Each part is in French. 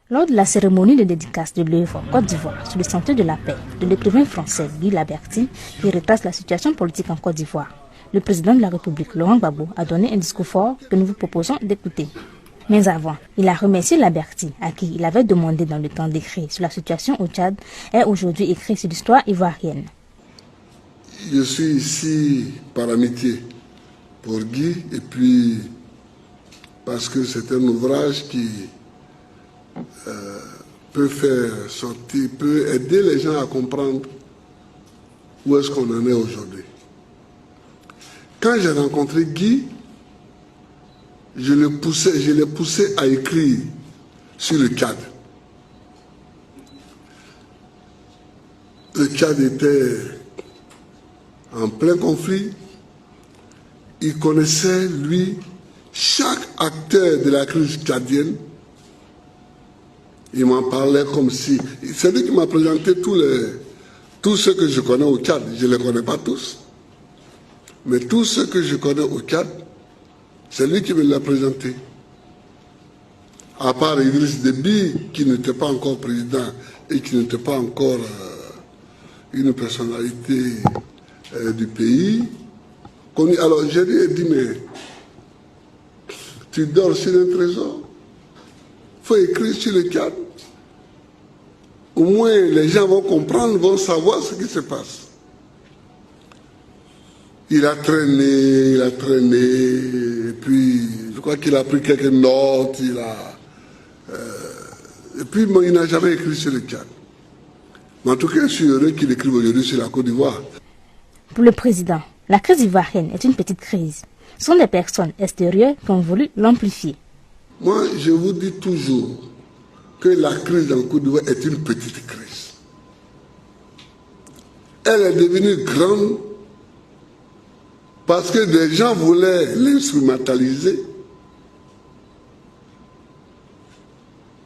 Lors de la cérémonie de dédicace de l'œuvre Côte d'Ivoire sur le Sentier de la paix de l'écrivain français Guy Laberty, qui retrace la situation politique en Côte d'Ivoire, le président de la République, Laurent Gbagbo, a donné un discours fort que nous vous proposons d'écouter. Mais avant, il a remercié Laberty, à qui il avait demandé dans le temps d'écrire sur la situation au Tchad, et aujourd'hui écrit sur l'histoire ivoirienne. Je suis ici par amitié pour Guy et puis parce que c'est un ouvrage qui peut faire sortir, peut aider les gens à comprendre où est-ce qu'on en est aujourd'hui. Quand j'ai rencontré Guy, je l'ai poussé à écrire sur le Tchad. Le Tchad était en plein conflit. Il connaissait, lui, chaque acteur de la crise tchadienne. Il m'en parlait comme si... C'est lui qui m'a présenté tous ceux que je connais au Tchad. Je ne les connais pas tous. Mais tous ceux que je connais au Tchad, c'est lui qui me l'a présenté. À part Idriss Déby, qui n'était pas encore président et qui n'était pas encore une personnalité du pays. Alors je lui ai dit, mais tu dors sur un trésor, il faut écrire sur le Tchad. Au moins les gens vont comprendre, vont savoir ce qui se passe. Il a traîné, et puis je crois qu'il a pris quelques notes, et puis il n'a jamais écrit sur le Tchad. Mais en tout cas, je suis heureux qu'il écrive aujourd'hui sur la Côte d'Ivoire. Pour le président, la crise ivoirienne est une petite crise. Ce sont des personnes extérieures qui ont voulu l'amplifier. Moi, je vous dis toujours que la crise en Côte d'Ivoire est une petite crise. Elle est devenue grande parce que des gens voulaient l'instrumentaliser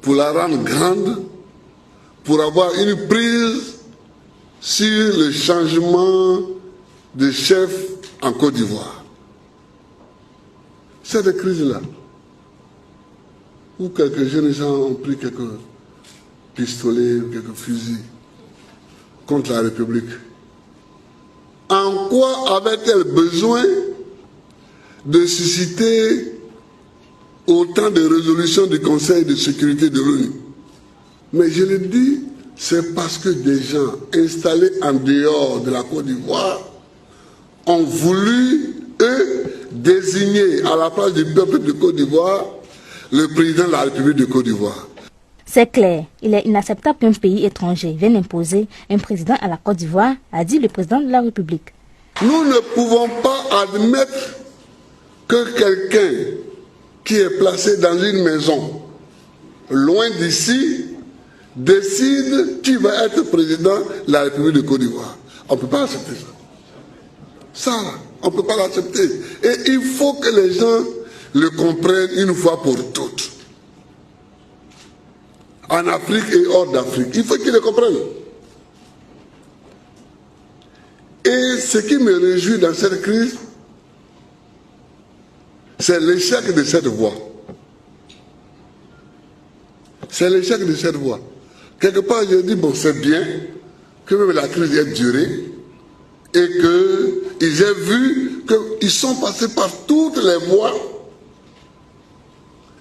pour la rendre grande, pour avoir une prise sur le changement de chef en Côte d'Ivoire. Cette crise-là, où quelques jeunes gens ont pris quelques pistolets, quelques fusils contre la République, en quoi avait-elle besoin de susciter autant de résolutions du Conseil de sécurité de l'ONU? Mais je le dis, c'est parce que des gens installés en dehors de la Côte d'Ivoire ont voulu, eux, désigner à la place du peuple de Côte d'Ivoire le président de la République de Côte d'Ivoire. C'est clair, il est inacceptable qu'un pays étranger vienne imposer un président à la Côte d'Ivoire, a dit le président de la République. Nous ne pouvons pas admettre que quelqu'un qui est placé dans une maison loin d'ici décide qui va être président de la République de Côte d'Ivoire. On ne peut pas accepter ça. Ça, on ne peut pas l'accepter. Et il faut que les gens le comprennent une fois pour toutes. En Afrique et hors d'Afrique, il faut qu'ils le comprennent. Et ce qui me réjouit dans cette crise, c'est l'échec de cette voie. C'est l'échec de cette voie. Quelque part, je dis, bon, c'est bien que même la crise ait duré et qu'ils aient vu qu'ils sont passés par toutes les voies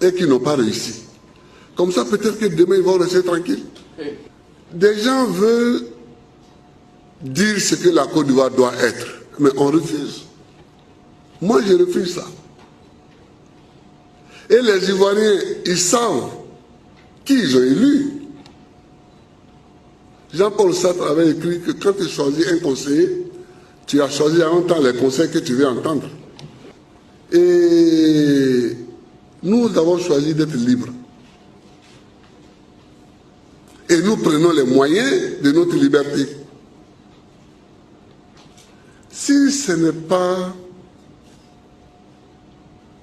et qu'ils n'ont pas réussi. Comme ça, peut-être que demain, ils vont rester tranquilles. Des gens veulent dire ce que la Côte d'Ivoire doit être, mais on refuse. Moi, je refuse ça. Et les Ivoiriens, ils savent qui ils ont élu. Jean-Paul Sartre avait écrit que quand tu choisis un conseiller, tu as choisi en même temps les conseils que tu veux entendre. Et nous avons choisi d'être libres. Et nous prenons les moyens de notre liberté. Si ce n'est pas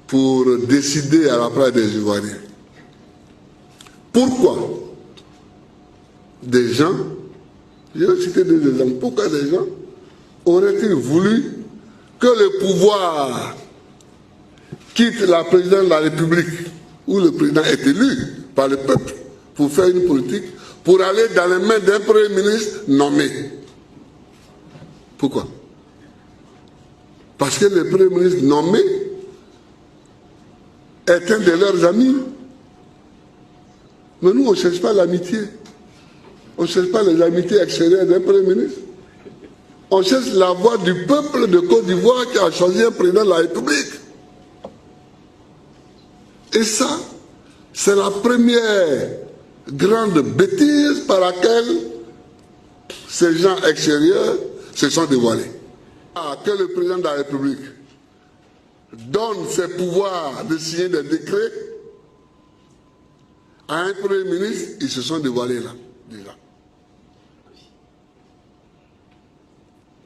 pour décider à la place des Ivoiriens, pourquoi des gens, je vais citer des exemples, pourquoi des gens auraient-ils voulu que le pouvoir quitte la présidence de la République, où le président est élu par le peuple, pour faire une politique, pour aller dans les mains d'un Premier ministre nommé. Pourquoi? Parce que le Premier ministre nommé est un de leurs amis. Mais nous, on ne cherche pas l'amitié. On ne cherche pas les amitiés extérieures d'un Premier ministre. On cherche la voix du peuple de Côte d'Ivoire qui a choisi un président de la République. Et ça, c'est la première grande bêtise par laquelle ces gens extérieurs se sont dévoilés. Que le président de la République donne ses pouvoirs de signer des décrets à un Premier ministre, ils se sont dévoilés là, déjà.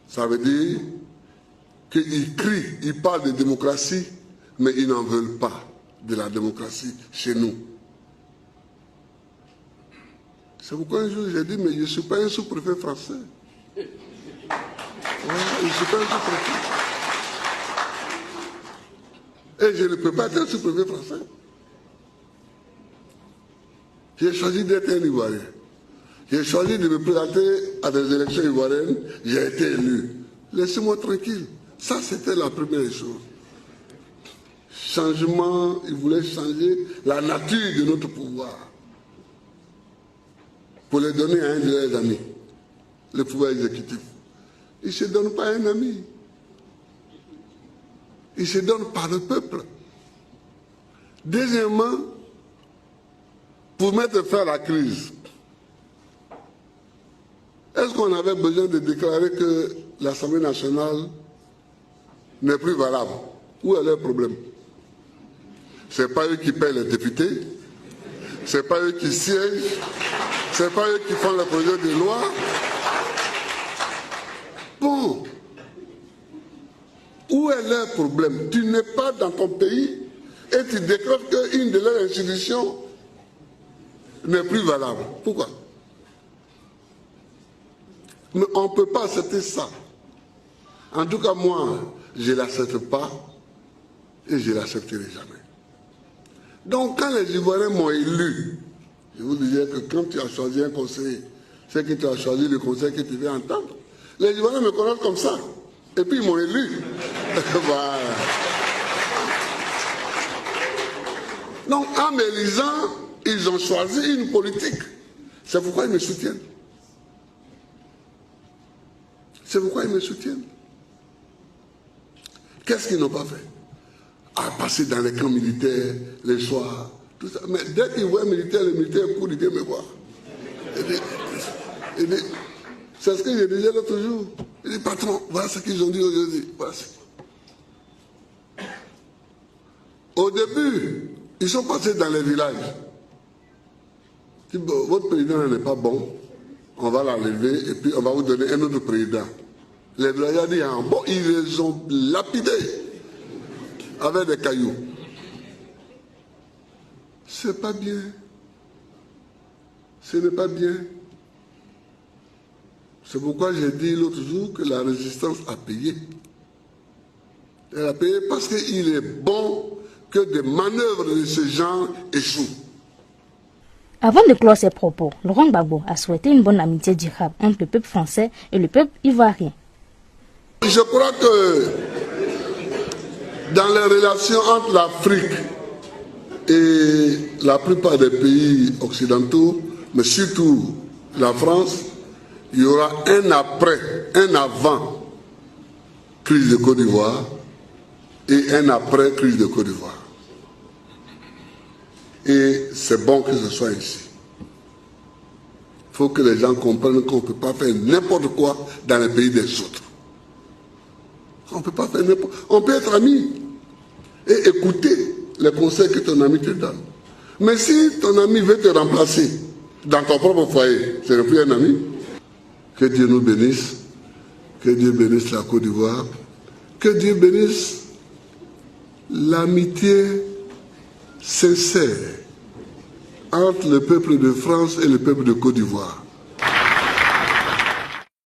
Ça veut dire qu'ils crient, ils parlent de démocratie, mais ils n'en veulent pas de la démocratie chez nous. C'est pourquoi un jour j'ai dit, mais je ne suis pas un sous-préfet français. Ouais, je ne suis pas un sous-préfet. Et je ne peux pas être un sous-préfet français. J'ai choisi d'être un Ivoirien. J'ai choisi de me présenter à des élections ivoiriennes, j'ai été élu. Laissez-moi tranquille. Ça, c'était la première chose. Changement, il voulait changer la nature de notre pouvoir pour le donner à un de leurs amis, le pouvoir exécutif. Il ne se donne pas à un ami. Il se donne par le peuple. Deuxièmement, pour mettre fin à la crise, est-ce qu'on avait besoin de déclarer que l'Assemblée nationale n'est plus valable? Où est le problème? Ce n'est pas eux qui paient les députés, ce n'est pas eux qui siègent, ce n'est pas eux qui font le projet de loi. Bon, où est leur problème? Tu n'es pas dans ton pays et tu déclares qu'une de leurs institutions n'est plus valable. Pourquoi? Mais on ne peut pas accepter ça. En tout cas, moi, je ne l'accepte pas et je ne l'accepterai jamais. Donc, quand les Ivoiriens m'ont élu, je vous disais que quand tu as choisi un conseiller, c'est que tu as choisi le conseil que tu veux entendre. Les Ivoiriens me connaissent comme ça. Et puis, ils m'ont élu. Voilà. Donc, en m'élisant, ils ont choisi une politique. C'est pourquoi ils me soutiennent. C'est pourquoi ils me soutiennent. Qu'est-ce qu'ils n'ont pas fait? À passer dans les camps militaires, les soirs, tout ça. Mais dès qu'ils voient les militaires courent, ils viennent me voir. C'est ce que je disais l'autre jour. Il dit, patron, voilà ce qu'ils ont dit aujourd'hui. Voilà. Au début, ils sont passés dans les villages. Ils disent, bon, votre président n'est pas bon, on va l'enlever et puis on va vous donner un autre président. Les villageois disent, ah, bon, ils les ont lapidés avec des cailloux. C'est pas bien. Ce n'est pas bien. C'est pourquoi j'ai dit l'autre jour que la résistance a payé. Elle a payé parce qu'il est bon que des manœuvres de ce genre échouent. Avant de clore ses propos, Laurent Gbagbo a souhaité une bonne amitié durable entre le peuple français et le peuple ivoirien. Je crois que dans les relations entre l'Afrique et la plupart des pays occidentaux, mais surtout la France, il y aura un après, un avant crise de Côte d'Ivoire et un après crise de Côte d'Ivoire. Et c'est bon que ce soit ici. Il faut que les gens comprennent qu'on ne peut pas faire n'importe quoi dans les pays des autres. On ne peut pas faire n'importe quoi. On peut être amis et écouter les conseils que ton ami te donne. Mais si ton ami veut te remplacer dans ton propre foyer, ce n'est plus un ami. Que Dieu nous bénisse, que Dieu bénisse la Côte d'Ivoire, que Dieu bénisse l'amitié sincère entre le peuple de France et le peuple de Côte d'Ivoire.